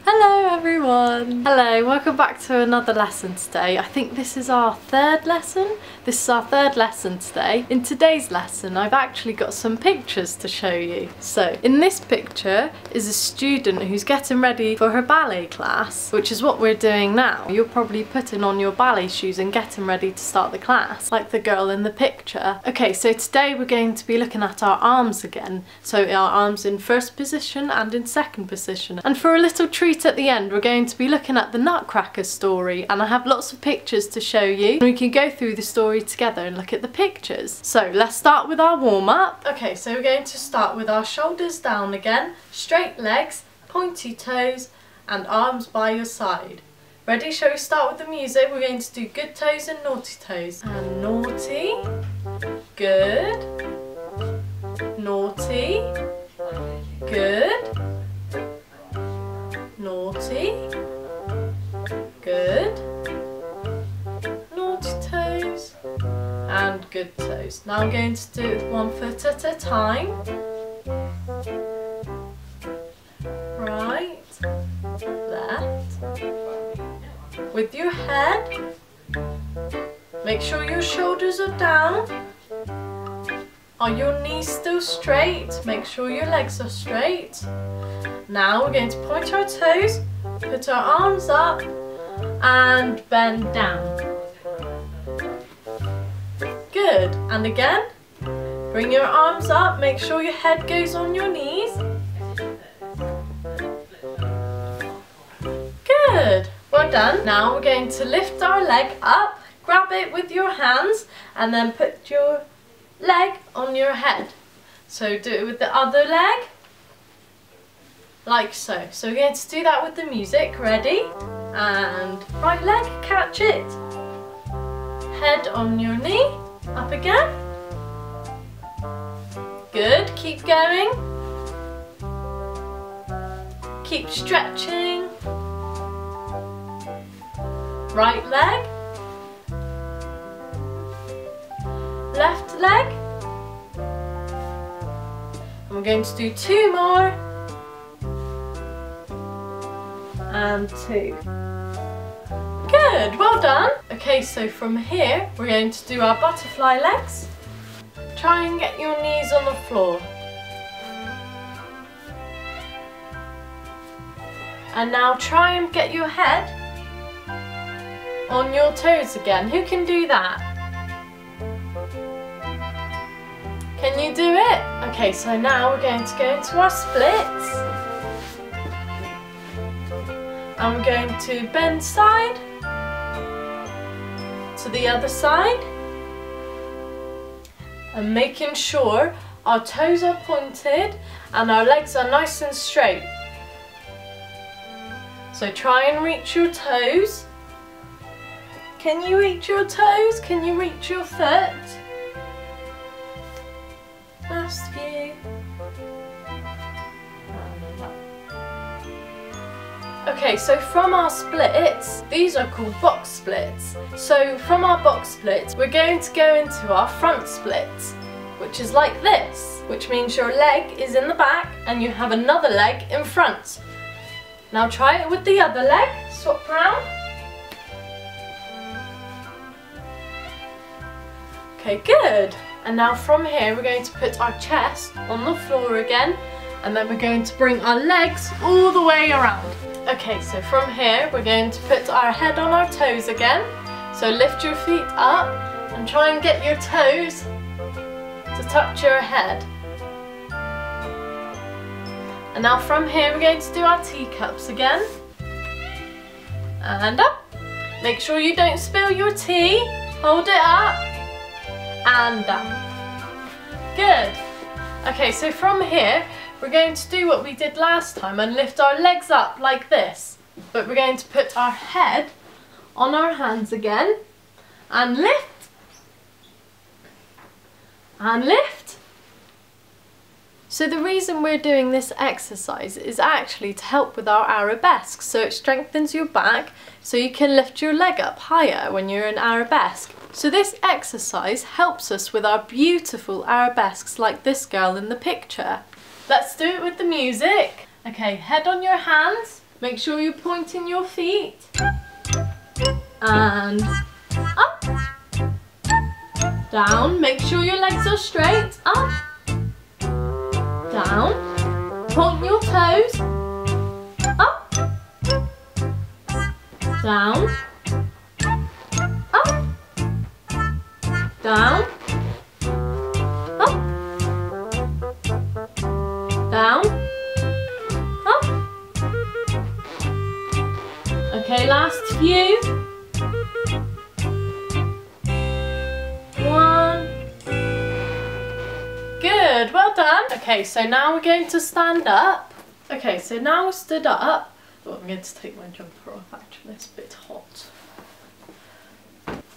Hello everyone! Hello, welcome back to another lesson today. I think this is our third lesson. This is our third lesson today. In today's lesson I've actually got some pictures to show you. So in this picture is a student who's getting ready for her ballet class, which is what we're doing now. You're probably putting on your ballet shoes and getting ready to start the class, like the girl in the picture. Okay, so today we're going to be looking at our arms again. So our arms in first position and in second position. And for a little treat at the end, we're going to be looking at the Nutcracker story, and I have lots of pictures to show you. And we can go through the story together and look at the pictures. So let's start with our warm-up. Okay, so we're going to start with our shoulders down again, straight legs, pointy toes, and arms by your side. Ready? Shall we start with the music? We're going to do good toes and naughty toes. And naughty, good, naughty, good, naughty, good, naughty toes, and good toes. Now I'm going to do it with one foot at a time. Right, left. With your head, make sure your shoulders are down. Are your knees still straight? Make sure your legs are straight. Now we're going to point our toes, put our arms up and bend down. Good. And again, bring your arms up, make sure your head goes on your knees. Good. Well done. Now we're going to lift our leg up, grab it with your hands and then put your leg on your head. So do it with the other leg. Like so. So we're going to do that with the music. Ready? And right leg, catch it. Head on your knee. Up again. Good. Keep going. Keep stretching. Right leg. Left leg. And we're going to do two more. And two. Good, well done. Okay, so from here we're going to do our butterfly legs. Try and get your knees on the floor. And now try and get your head on your toes again. Who can do that? Can you do it? Okay, so now we're going to go into our splits. And we're going to bend side to the other side. And making sure our toes are pointed and our legs are nice and straight. So try and reach your toes. Can you reach your toes? Can you reach your foot? Last few. Okay, so from our splits, these are called box splits. So from our box splits, we're going to go into our front splits, which is like this, which means your leg is in the back and you have another leg in front. Now try it with the other leg, swap round. Okay, good. And now from here we're going to put our chest on the floor again, and then we're going to bring our legs all the way around. Okay, so from here we're going to put our head on our toes again. So lift your feet up and try and get your toes to touch your head. And now from here we're going to do our teacups again. And up. Make sure you don't spill your tea. Hold it up. And down. Good. Okay, so from here we're going to do what we did last time and lift our legs up like this. But we're going to put our head on our hands again and lift. And lift. So the reason we're doing this exercise is actually to help with our arabesque. So it strengthens your back so you can lift your leg up higher when you're in arabesque. So this exercise helps us with our beautiful arabesques like this girl in the picture. Let's do it with the music. Okay, head on your hands, Make sure you're pointing your feet. And up. Down. Make sure your legs are straight. Up. Down. Point your toes. Up. Down. Up. Down. Up. Down. Up. Okay, last few. 1. Good, well done. Okay, so now we're going to stand up. Okay, so now we're stood up. Oh, I'm going to take my jumper off actually, it's a bit hot.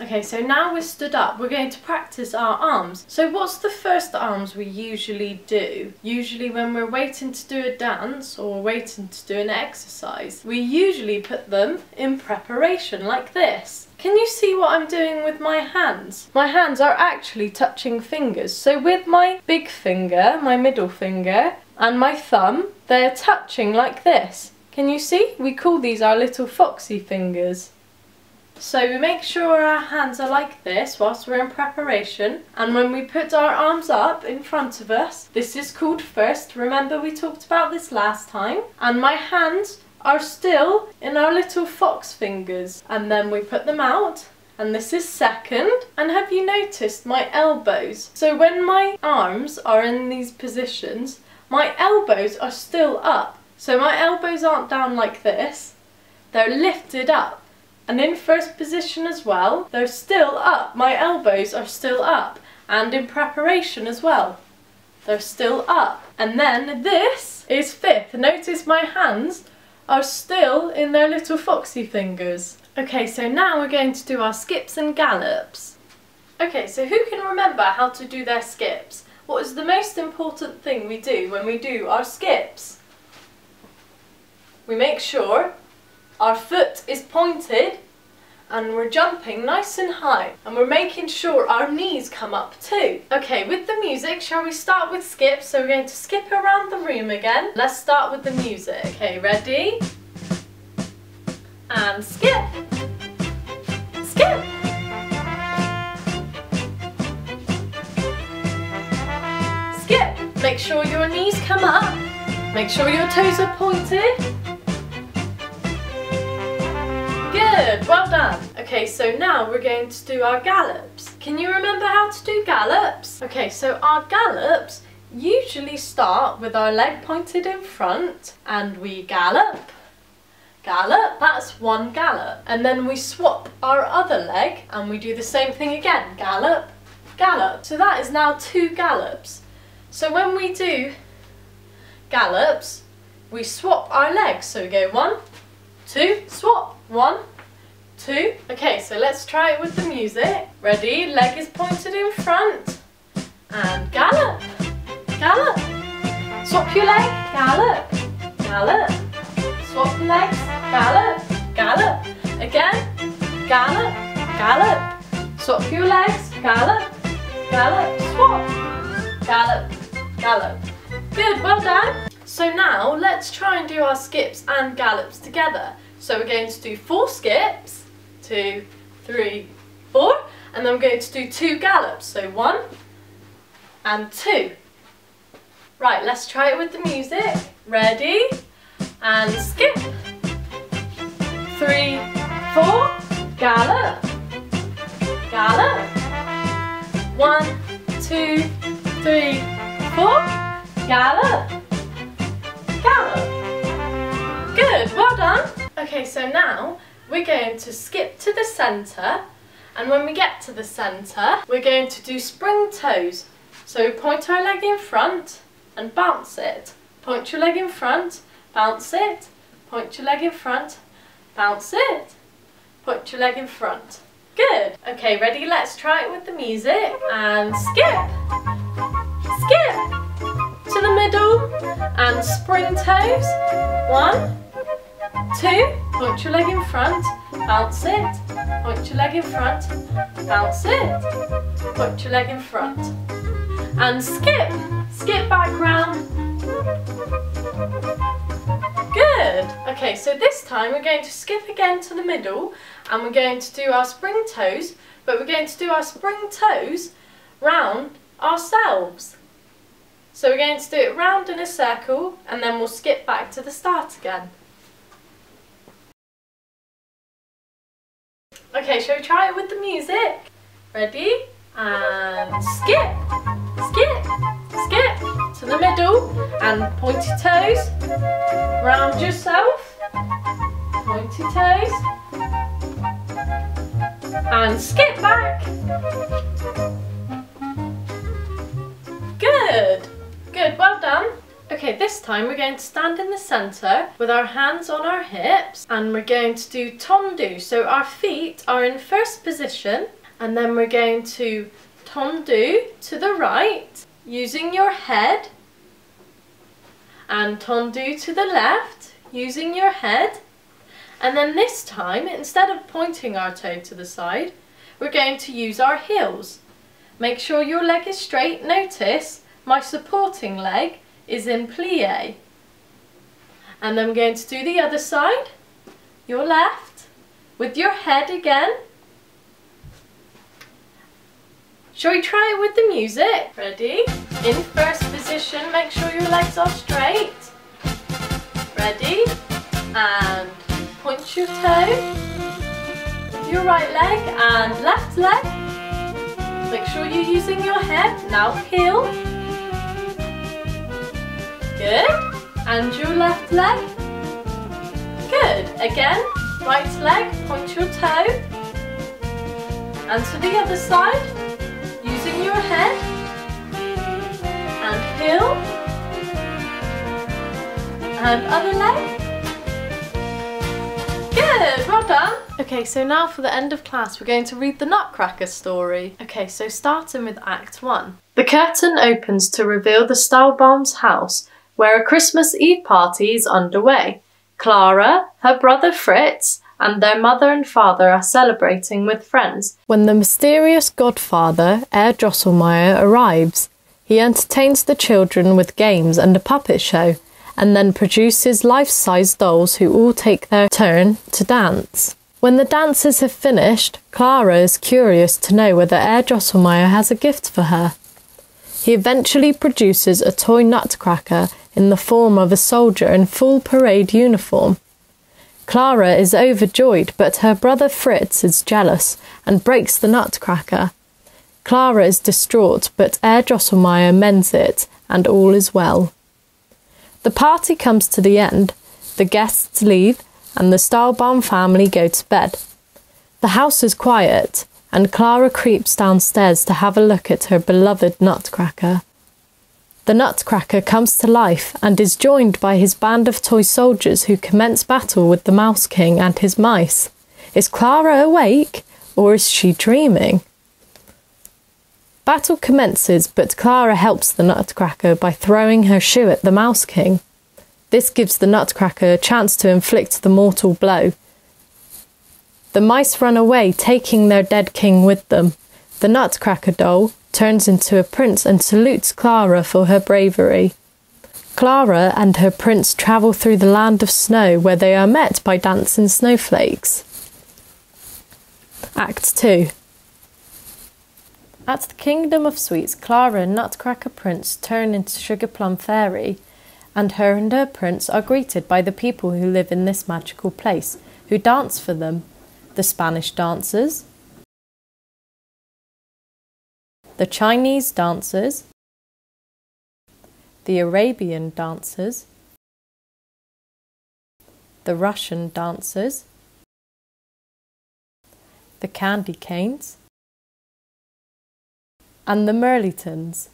Okay, so now we're stood up, we're going to practice our arms. So what's the first arms we usually do? Usually when we're waiting to do a dance or waiting to do an exercise, we usually put them in preparation like this. Can you see what I'm doing with my hands? My hands are actually touching fingers. So with my big finger, my middle finger, and my thumb, they're touching like this. Can you see? We call these our little foxy fingers. So we make sure our hands are like this whilst we're in preparation, and when we put our arms up in front of us, this is called first. Remember we talked about this last time. And my hands are still in our little fox fingers, and then we put them out, and this is second. And have you noticed my elbows? So when my arms are in these positions, my elbows are still up. So my elbows aren't down like this, they're lifted up. And in first position as well, they're still up. My elbows are still up. And in preparation as well, they're still up. And then this is fifth. Notice my hands are still in their little foxy fingers. Okay, so now we're going to do our skips and gallops. Okay, so who can remember how to do their skips? What is the most important thing we do when we do our skips? We make sure our foot is pointed and we're jumping nice and high, and we're making sure our knees come up too. Okay, with the music, shall we start with skips? So we're going to skip around the room again. Let's start with the music. Okay, ready? And skip. Skip. Skip. Make sure your knees come up. Make sure your toes are pointed. Good, well done. Okay, so now we're going to do our gallops. Can you remember how to do gallops? Okay, so our gallops usually start with our leg pointed in front, and we gallop, gallop, that's one gallop. And then we swap our other leg and we do the same thing again, gallop, gallop. So that is now 2 gallops. So when we do gallops, we swap our legs. So we go 1, 2, swap, 1, 2. Okay, so let's try it with the music. Ready? Leg is pointed in front. And gallop, gallop. Swap your leg, gallop, gallop. Swap the legs, gallop, gallop. Again, gallop, gallop. Swap your legs, gallop, gallop. Swap, gallop, gallop. Good, well done. So now let's try and do our skips and gallops together. So we're going to do 4 skips, 2, 3, 4, and then we're going to do 2 gallops. So 1 and 2. Right, let's try it with the music. Ready? And skip. 3, 4, gallop, gallop. 1, 2, 3, 4, gallop, gallop. Good, well done. Okay, so now we're going to skip to the centre, and when we get to the centre, we're going to do spring toes. So point our leg in front and bounce it. Point your leg in front, bounce it. Point your leg in front, bounce it. Point your leg in front. Good. Okay, ready? Let's try it with the music. And skip. Skip. To the middle and spring toes. 1, 2, point your leg in front, bounce it, point your leg in front, bounce it, point your leg in front. And skip, skip back round. Good. Okay, so this time we're going to skip again to the middle and we're going to do our spring toes, but we're going to do our spring toes round ourselves. So we're going to do it round in a circle and then we'll skip back to the start again. Okay, shall we try it with the music? Ready? And skip, skip, skip to the middle and pointy toes, round yourself, pointy toes, and skip back. Good, good, well done. Okay, this time we're going to stand in the centre with our hands on our hips and we're going to do tendu. So our feet are in first position and then we're going to tendu to the right using your head and tendu to the left using your head. And then this time, instead of pointing our toe to the side, we're going to use our heels. Make sure your leg is straight. Notice my supporting leg is in plie. And then we're going to do the other side, your left, with your head again. Shall we try it with the music? Ready? In first position, make sure your legs are straight. Ready? And point your toe with your right leg and left leg. Make sure you're using your head. Now heel. Good. And your left leg. Good. Again, right leg, point your toe. And to the other side, using your head. And heel. And other leg. Good, well done. Okay, so now for the end of class, we're going to read the Nutcracker story. Okay, so starting with Act 1. The curtain opens to reveal the Stahlbaum's house, where a Christmas Eve party is underway. Clara, her brother Fritz, and their mother and father are celebrating with friends when the mysterious godfather, Herr Drosselmeyer, arrives. He entertains the children with games and a puppet show, and then produces life-size dolls who all take their turn to dance. When the dances have finished, Clara is curious to know whether Herr Drosselmeyer has a gift for her. He eventually produces a toy Nutcracker in the form of a soldier in full parade uniform. Clara is overjoyed, but her brother Fritz is jealous and breaks the Nutcracker. Clara is distraught, but Herr Drosselmeyer mends it, and all is well. The party comes to the end, the guests leave, and the Stahlbaum family go to bed. The house is quiet, and Clara creeps downstairs to have a look at her beloved Nutcracker. The Nutcracker comes to life and is joined by his band of toy soldiers who commence battle with the Mouse King and his mice. Is Clara awake, or is she dreaming? Battle commences, but Clara helps the Nutcracker by throwing her shoe at the Mouse King. This gives the Nutcracker a chance to inflict the mortal blow. The mice run away, taking their dead king with them. The Nutcracker doll turns into a prince and salutes Clara for her bravery. Clara and her prince travel through the land of snow, where they are met by dancing snowflakes. Act 2. At the Kingdom of Sweets, Clara and Nutcracker Prince turn into Sugar Plum Fairy, and her prince are greeted by the people who live in this magical place, who dance for them. The Spanish dancers, the Chinese dancers, the Arabian dancers, the Russian dancers, the Candy Canes, and the Merlitons.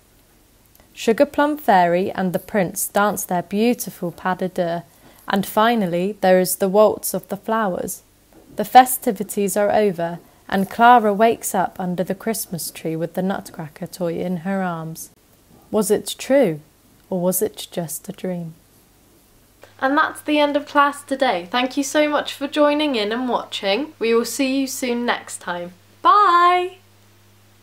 Sugar Plum Fairy and the Prince dance their beautiful pas de deux, and finally there is the Waltz of the Flowers. The festivities are over, and Clara wakes up under the Christmas tree with the Nutcracker toy in her arms. Was it true, or was it just a dream? And that's the end of class today. Thank you so much for joining in and watching. We will see you soon next time. Bye!